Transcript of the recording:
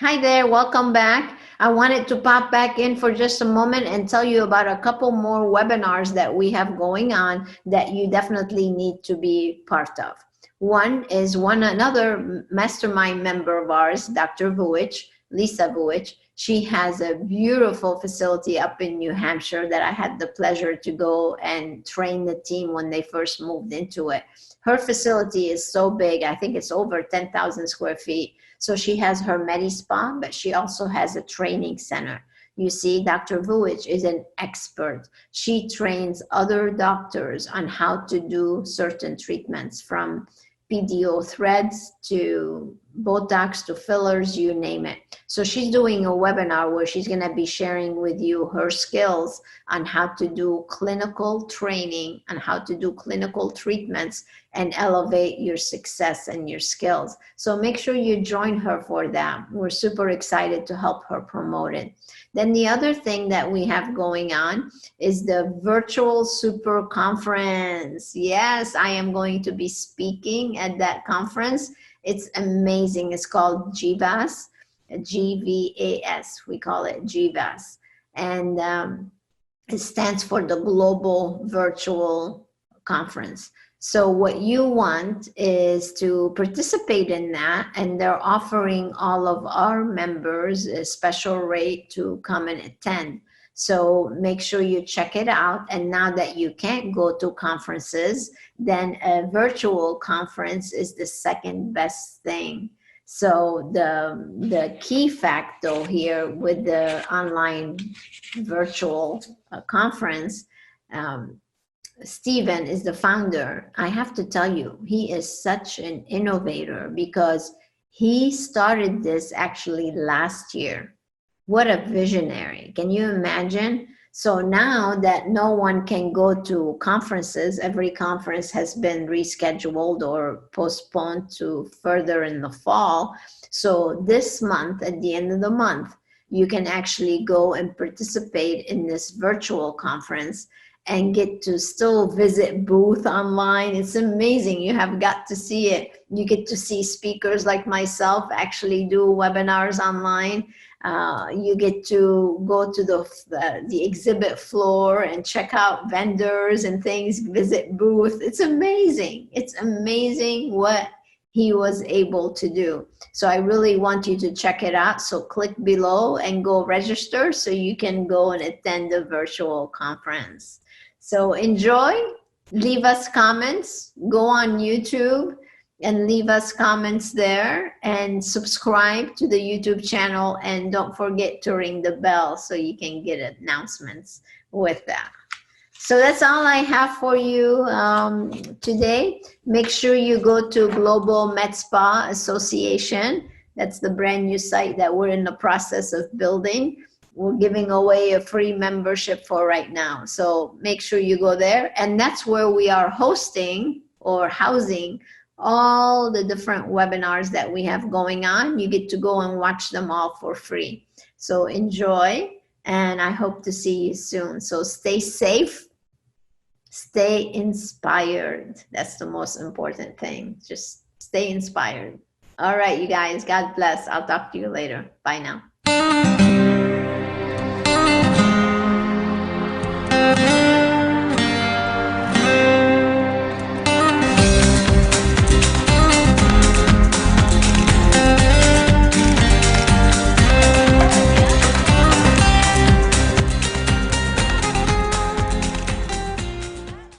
Hi there, welcome back. I wanted to pop back in for just a moment and tell you about a couple more webinars that we have going on that you definitely need to be part of. One is another mastermind member of ours, Dr. Vujic, Lisa Vujic. She has a beautiful facility up in New Hampshire that I had the pleasure to go and train the team when they first moved into it. Her facility is so big, I think it's over 10,000 square feet. So she has her Medi Spa, but she also has a training center. You see, Dr. Vujic is an expert. She trains other doctors on how to do certain treatments, from PDO threads to Botox to fillers, you name it. So she's doing a webinar where she's going to be sharing with you her skills on how to do clinical training, on how to do clinical treatments and elevate your success and your skills. So make sure you join her for that. We're super excited to help her promote it. Then the other thing that we have going on is the virtual super conference. Yes, I am going to be speaking at that conference. It's amazing. It's called GVAS, GVAS. We call it GVAS. And it stands for the Global Virtual Conference. So what you want is to participate in that, and they're offering all of our members a special rate to come and attend. So make sure you check it out. And now that you can't go to conferences, then a virtual conference is the second best thing. So the key fact though here with the online virtual conference, Stephen is the founder. I have to tell you, he is such an innovator because he started this actually last year. What a visionary. Can you imagine? So now that no one can go to conferences, every conference has been rescheduled or postponed to further in the fall. So this month, at the end of the month, you can actually go and participate in this virtual conference and get to still visit booth online. It's amazing. You have got to see it. You get to see speakers like myself actually do webinars online. You get to go to the exhibit floor and check out vendors and things, visit booth. It's amazing. It's amazing what he was able to do. So I really want you to check it out. So click below and go register so you can go and attend the virtual conference. So enjoy, leave us comments, go on YouTube and leave us comments there, and subscribe to the YouTube channel, and don't forget to ring the bell so you can get announcements with that. So that's all I have for you today. Make sure you go to Global Med Spa Association. That's the brand new site that we're in the process of building. We're giving away a free membership for right now. So make sure you go there. And that's where we are hosting or housing all the different webinars that we have going on. You get to go and watch them all for free. So enjoy, and I hope to see you soon. So stay safe, stay inspired. That's the most important thing. Just stay inspired. All right, you guys, God bless. I'll talk to you later. Bye now.